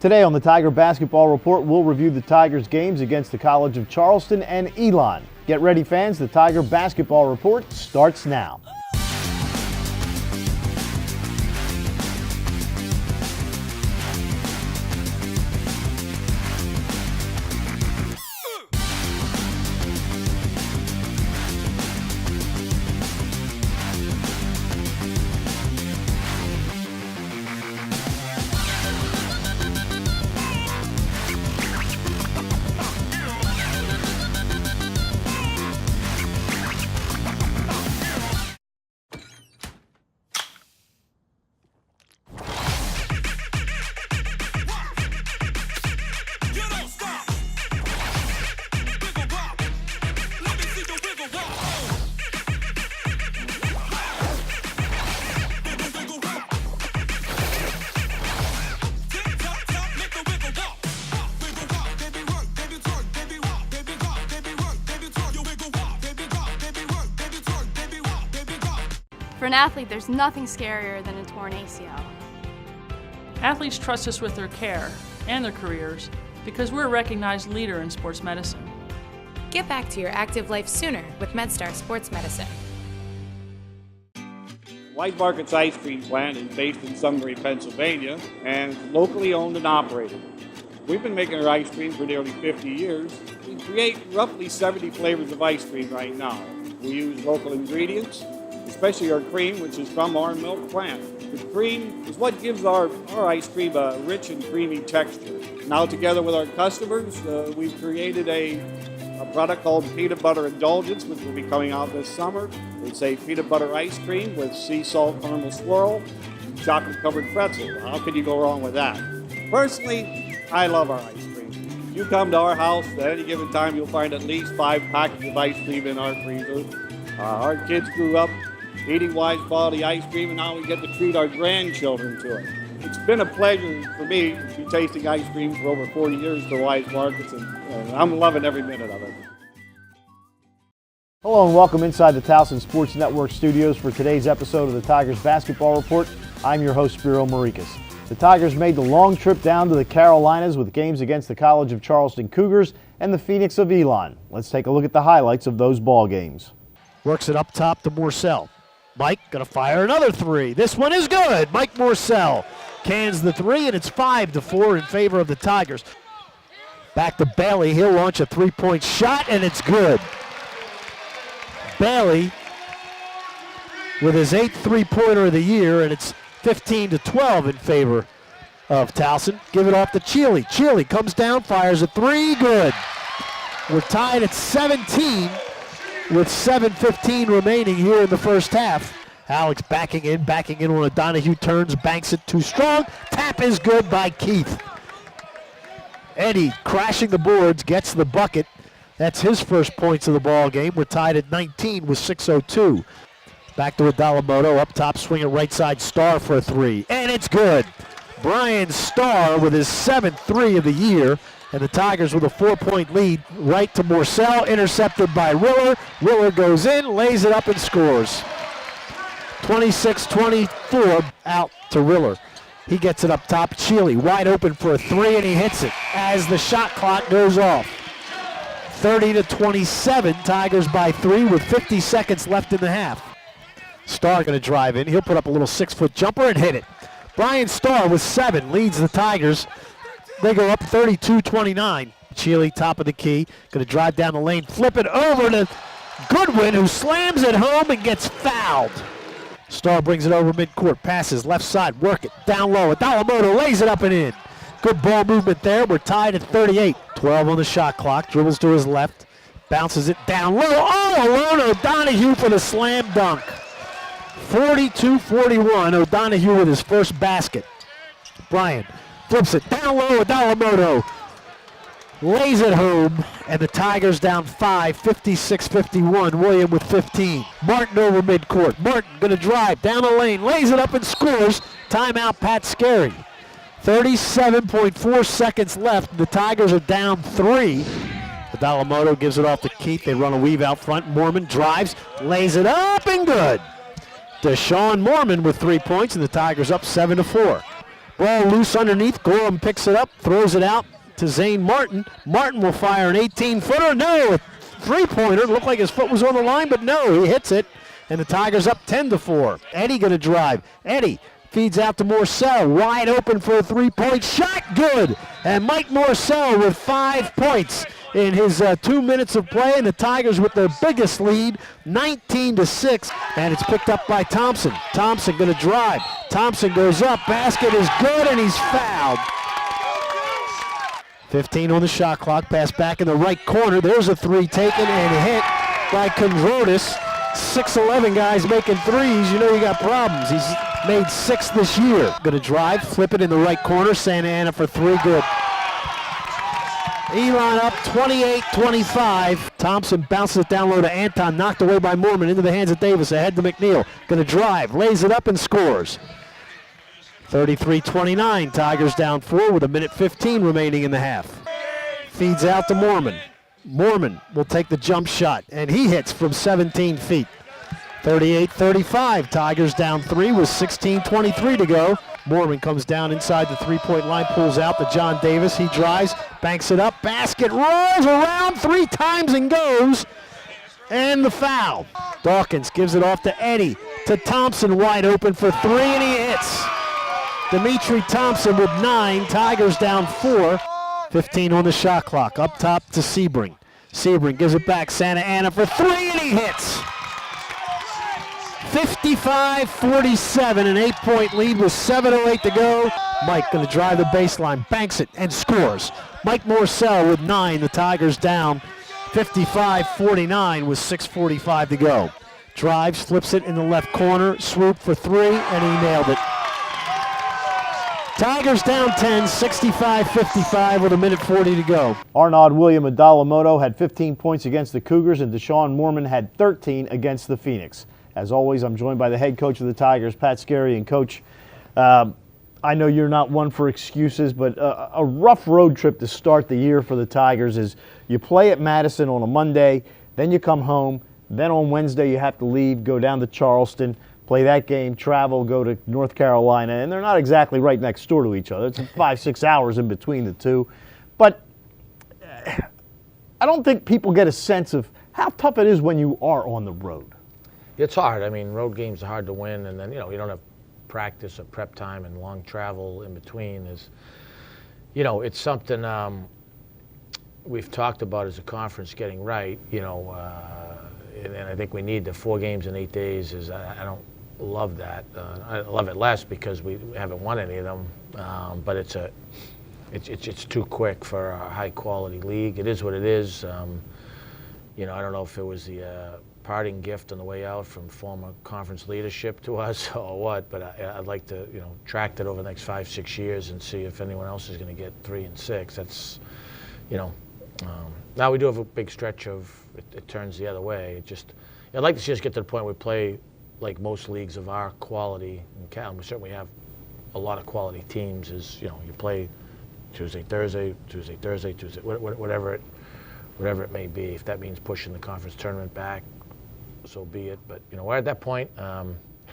Today on the Tiger Basketball Report, we'll review the Tigers' games against the College of Charleston and Elon. Get ready, fans. The Tiger Basketball Report starts now. For an athlete, there's nothing scarier than a torn ACL. Athletes trust us with their care and their careers because we're a recognized leader in sports medicine. Get back to your active life sooner with MedStar Sports Medicine. Wise Market's ice cream plant is based in Sunbury, Pennsylvania, and locally owned and operated. We've been making our ice cream for nearly 50 years. We create roughly 70 flavors of ice cream right now. We use local ingredients, especially our cream, which is from our milk plant. The cream is what gives our ice cream a rich and creamy texture. Now, together with our customers, we've created a product called Peanut Butter Indulgence, which will be coming out this summer. It's a peanut butter ice cream with sea salt caramel swirl and chocolate-covered pretzel. How could you go wrong with that? Personally, I love our ice cream. If you come to our house at any given time, you'll find at least 5 packages of ice cream in our freezer. Our kids grew up eating Wise quality ice cream, and now we get to treat our grandchildren to it. It's been a pleasure for me to be tasting ice cream for over 40 years for Wise Markets, and I'm loving every minute of it. Hello and welcome inside the Towson Sports Network studios for today's episode of the Tigers Basketball Report. I'm your host, Spiro Morekas. The Tigers made the long trip down to the Carolinas with games against the College of Charleston Cougars and the Phoenix of Elon. Let's take a look at the highlights of those ball games. Works it up top to Morcell. Mike gonna fire another three. This one is good. Mike Morcell cans the three, and it's 5-4 in favor of the Tigers. Back to Bailey. He'll launch a three-point shot, and it's good. Bailey with his 8th three-pointer of the year, and it's 15-12 in favor of Towson. Give it off to Cheely. Cheely comes down, fires a three. Good. We're tied at 17. With 7:15 remaining here in the first half. Alex backing in on a Donahue, turns, banks it too strong. Tap is good by Keith. Eddie crashing the boards, gets the bucket. That's his first points of the ball game. We're tied at 19 with 6:02. Back to Adalamoto, up top, swinging right side, Starr for a three, and it's good. Brian Starr with his 7th three of the year. And the Tigers with a 4-point lead, right to Morcell, intercepted by Riller. Riller goes in, lays it up, and scores. 26-24 out to Riller. He gets it up top. Cheely wide open for a three, and he hits it as the shot clock goes off. 30-27, Tigers by 3 with 50 seconds left in the half. Starr going to drive in. He'll put up a little 6-foot jumper and hit it. Brian Starr with 7 leads the Tigers. They go up 32-29. Cheely, top of the key, going to drive down the lane, flip it over to Goodwin, who slams it home and gets fouled. Starr brings it over midcourt, passes left side, work it, down low. Adalamoto lays it up and in. Good ball movement there. We're tied at 38. 12 on the shot clock, dribbles to his left, bounces it down low. All alone, O'Donohue for the slam dunk. 42-41, O'Donohue with his first basket. Bryant flips it down low. Adalamoto lays it home, and the Tigers down 5, 56-51. William with 15. Martin over midcourt. Martin going to drive down the lane, lays it up and scores. Timeout, Pat Skerry. 37.4 seconds left. The Tigers are down 3. Adalamoto gives it off to Keith. They run a weave out front. Mormon drives, lays it up, and good. Deshaun Mormon with 3 points, and the Tigers up 7-4. Ball loose underneath. Gorham picks it up, throws it out to Zane Martin. Martin will fire an 18-footer. No, a three-pointer. Looked like his foot was on the line, but no, he hits it. And the Tigers up 10-4. Eddie going to drive. Eddie feeds out to Morcell. Wide open for a three-point shot. Good. And Mike Morcell with 5 points in his 2 minutes of play, and the Tigers with their biggest lead, 19-6, and it's picked up by Thompson. Thompson going to drive. Thompson goes up. Basket is good, and he's fouled. 15 on the shot clock. Pass back in the right corner. There's a three taken and hit by Kondrodis. 6'11" guys making threes. You know you got problems. He's made 6 this year. Going to drive, flip it in the right corner. Santa Ana for 3, good. Elon up 28-25. Thompson bounces it down low to Anton, knocked away by Mormon, into the hands of Davis, ahead to McNeil. Going to drive, lays it up and scores. 33-29, Tigers down 4 with 1:15 remaining in the half. Feeds out to Mormon. Mormon will take the jump shot, and he hits from 17 feet. 38-35, Tigers down 3 with 16:23 to go. Mormon comes down inside the three-point line, pulls out to John Davis. He drives, banks it up, basket rolls around 3 times and goes. And the foul. Dawkins gives it off to Eddie, to Thompson, wide open for 3, and he hits. Dimitri Thompson with 9, Tigers down 4. 15 on the shot clock, up top to Sebring. Sebring gives it back, Santa Ana for 3, and he hits. 55-47, an 8-point lead with 7:08 to go. Mike going to drive the baseline, banks it, and scores. Mike Morcell with 9, the Tigers down 55-49 with 6:45 to go. Drives, flips it in the left corner, swoop for 3, and he nailed it. Tigers down 10, 65-55 with 1:40 to go. Arnaud William Adalamoto had 15 points against the Cougars, and Deshaun Mormon had 13 against the Phoenix. As always, I'm joined by the head coach of the Tigers, Pat Skerry. And Coach, I know you're not one for excuses, but a rough road trip to start the year for the Tigers is you play at Madison on a Monday, then you come home, then on Wednesday you have to leave, go down to Charleston, play that game, travel, go to North Carolina, and they're not exactly right next door to each other. It's 5-6 hours in between the two. But I don't think people get a sense of how tough it is when you are on the road. It's hard. I mean, road games are hard to win, and then, you don't have practice or prep time and long travel in between. It's something we've talked about as a conference getting right, and I think we need the 4 games in 8 days. I don't love that. I love it less because we haven't won any of them, but it's too quick for a high-quality league. It is what it is. I don't know if it was the parting gift on the way out from former conference leadership to us or what, but I'd like to, track that over the next 5-6 years and see if anyone else is going to get 3 and 6. That's, now we do have a big stretch of it turns the other way. I'd like to see us get to the point where we play like most leagues of our quality in Cal. We certainly have a lot of quality teams. You play Tuesday, Thursday, whatever it may be. If that means pushing the conference tournament back, so be it. But we're at that point.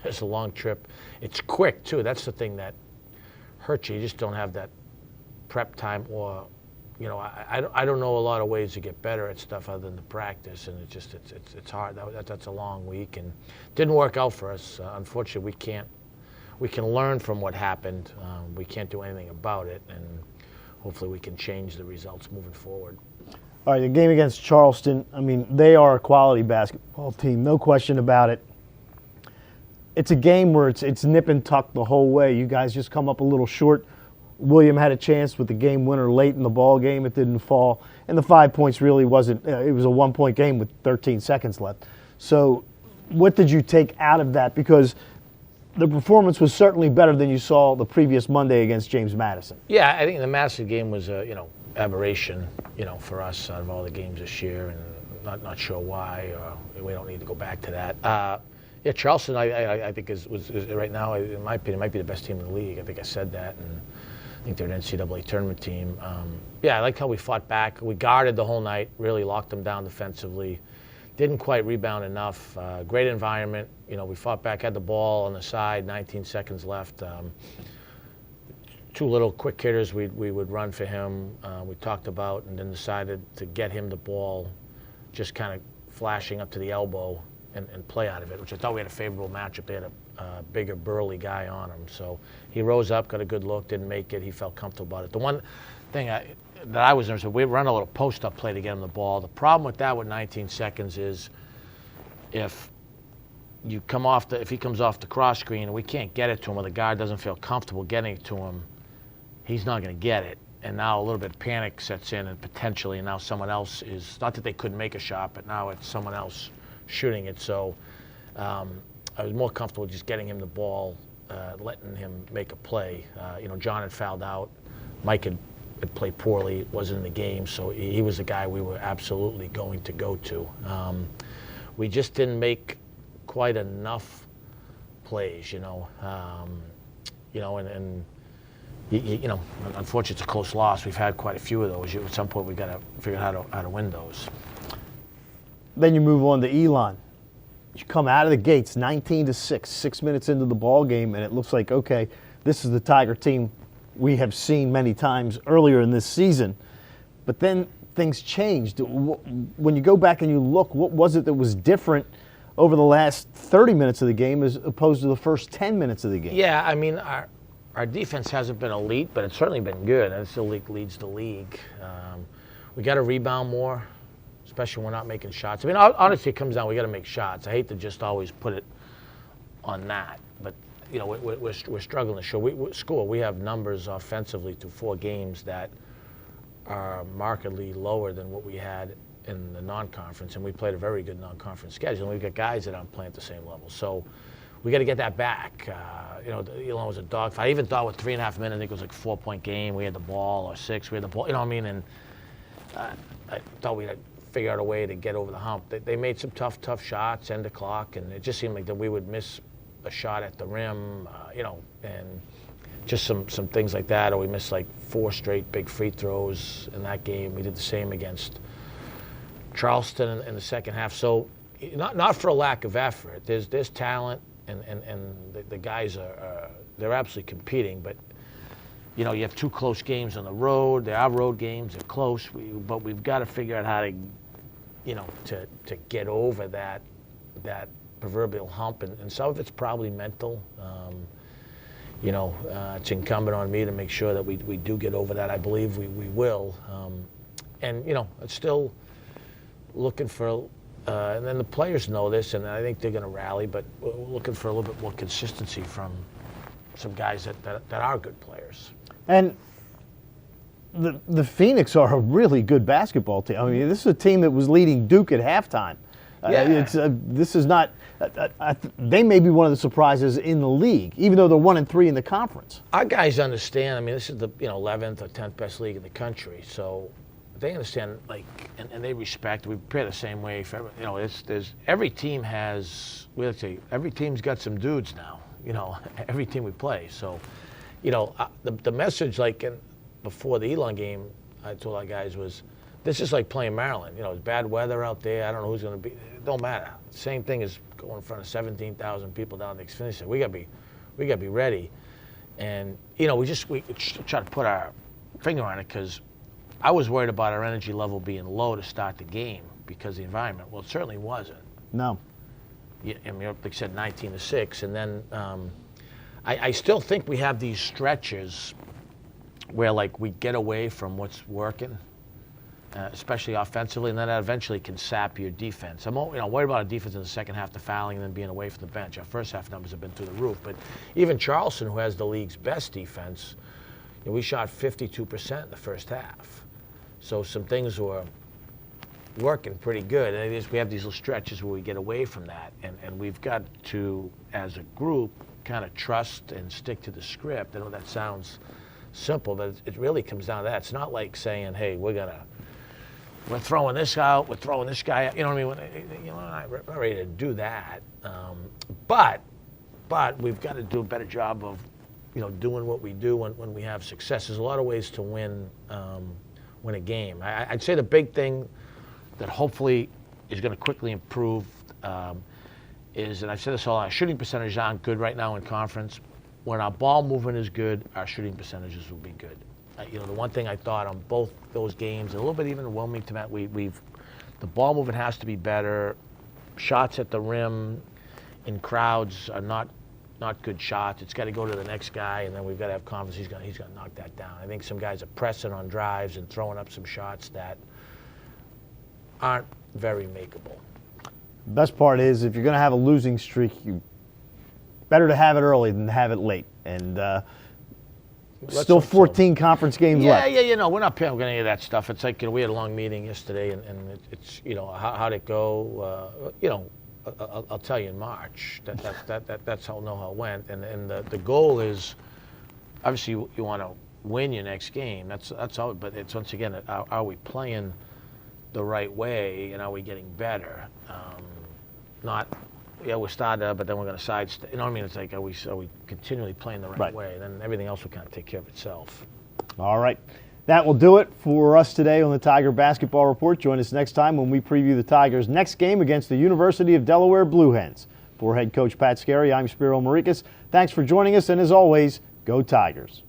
It's a long trip. It's quick too. That's the thing that hurts you. You just don't have that prep time, or I don't know a lot of ways to get better at stuff other than the practice, and it's hard. That's a long week, and didn't work out for us. Unfortunately, we can learn from what happened. We can't do anything about it, and hopefully we can change the results moving forward. All right, the game against Charleston, I mean, they are a quality basketball team, no question about it. It's a game where it's nip and tuck the whole way. You guys just come up a little short. William had a chance with the game winner late in the ball game. It didn't fall. And the 5 points really wasn't, it was a 1-point game with 13 seconds left. So what did you take out of that? Because the performance was certainly better than you saw the previous Monday against James Madison. Yeah, I think the Madison game was aberration, for us out of all the games this year, and not sure why. We don't need to go back to that. Charleston, I think was right now, in my opinion, might be the best team in the league. I think I said that, and I think they're an NCAA tournament team. I like how we fought back. We guarded the whole night, really locked them down defensively. Didn't quite rebound enough. Great environment. We fought back, had the ball on the side, 19 seconds left. two little quick hitters we would run for him. We talked about and then decided to get him the ball, just kind of flashing up to the elbow and play out of it, which I thought we had a favorable matchup. They had a bigger, burly guy on him. So he rose up, got a good look, didn't make it. He felt comfortable about it. The one thing that I was nervous, we run a little post-up play to get him the ball. The problem with that with 19 seconds is if you come off if he comes off the cross screen and we can't get it to him, or the guard doesn't feel comfortable getting it to him, he's not going to get it. And now a little bit of panic sets in, and potentially now someone else is, not that they couldn't make a shot, but now it's someone else shooting it. So I was more comfortable just getting him the ball, letting him make a play. John had fouled out. Mike had played poorly, wasn't in the game, so he was the guy we were absolutely going to go to. We just didn't make quite enough plays, unfortunately it's a close loss. We've had quite a few of those. At some point we've got to figure out how to win those. Then you move on to Elon. You come out of the gates 19-6, 6 minutes into the ball game, and it looks like, okay, this is the Tiger team we have seen many times earlier in this season. But then things changed. When you go back and you look, what was it that was different over the last 30 minutes of the game as opposed to the first 10 minutes of the game? Yeah, I mean, our defense hasn't been elite, but it's certainly been good, and it still leads the league. We got to rebound more, especially when we're not making shots. I mean, honestly, it comes down, we got to make shots. I hate to just always put it on that, but we're struggling to score. We have numbers offensively through 4 games that are markedly lower than what we had in the non-conference, and we played a very good non-conference schedule, and we've got guys that aren't playing at the same level. So we got to get that back. Elon was a dogfight. I even thought with 3.5 minutes, I think it was like a 4-point game. We had the ball, or 6. We had the ball. You know what I mean? And I thought we'd figure out a way to get over the hump. They made some tough shots, end the clock, and it just seemed like that we would miss a shot at the rim, and just some things like that. Or we missed like 4 straight big free throws in that game. We did the same against Charleston in the second half. So not for a lack of effort. There's talent, and the guys they're absolutely competing. But you have 2 close games on the road. They are road games. They're close. But we've got to figure out how to to get over that proverbial hump. And some of it's probably mental. It's incumbent on me to make sure that we do get over that. I believe we will. It's still looking for, and then the players know this, and I think they're going to rally, but we're looking for a little bit more consistency from some guys that are good players. And the Phoenix are a really good basketball team. I mean, this is a team that was leading Duke at halftime. Yeah. This is not. They may be one of the surprises in the league, even though they're 1-3 in the conference. Our guys understand. I mean, this is the 11th or 10th best league in the country, so they understand. And they respect. We play the same way. Every team has. Every team's got some dudes now. Every team we play. So, the message before the Elon game, I told our guys was, this is like playing Maryland. It's bad weather out there. I don't know who's going to be. It don't matter. Same thing as going in front of 17,000 people down at the Xfinity. We got to be ready. And we try to put our finger on it, because I was worried about our energy level being low to start the game because of the environment. Well, it certainly wasn't. No. I mean, like I said, 19-6, and then I still think we have these stretches where we get away from what's working. Especially offensively, and then that eventually can sap your defense. I'm worried about our defense in the second half, the fouling, and then being away from the bench. Our first half numbers have been through the roof, but even Charleston, who has the league's best defense, we shot 52% in the first half. So some things were working pretty good, and we have these little stretches where we get away from that, and we've got to, as a group, kind of trust and stick to the script. I know that sounds simple, but it really comes down to that. It's not like saying, hey, we're throwing this out, we're throwing this guy out. You know what I mean? We're not ready to do that. But we've got to do a better job of, doing what we do when we have success. There's a lot of ways to win a game. I'd say the big thing that hopefully is going to quickly improve is, and I've said this all, our shooting percentage aren't good right now in conference, when our ball movement is good, our shooting percentages will be good. The one thing I thought on both those games, and a little bit even in Wilmington, the ball movement has to be better. Shots at the rim in crowds are not good shots. It's got to go to the next guy, and then we've got to have confidence he's going to knock that down. I think some guys are pressing on drives and throwing up some shots that aren't very makeable. The best part is if you're going to have a losing streak, better to have it early than to have it late. And still 14 conference games left. Yeah, we're not paying any of that stuff. It's like, we had a long meeting yesterday, and it's, how'd it go? I'll tell you in March. That's how I'll know how it went. And the goal is, obviously, you want to win your next game. That's all. But it's, once again, are we playing the right way, and are we getting better? We're starting, but then we're going to sidestep. You know what I mean? It's like, are we continually playing the right way? Then everything else will kind of take care of itself. All right. That will do it for us today on the Tiger Basketball Report. Join us next time when we preview the Tigers' next game against the University of Delaware Blue Hens. For head coach Pat Skerry, I'm Spiro Morekas. Thanks for joining us, and as always, go Tigers.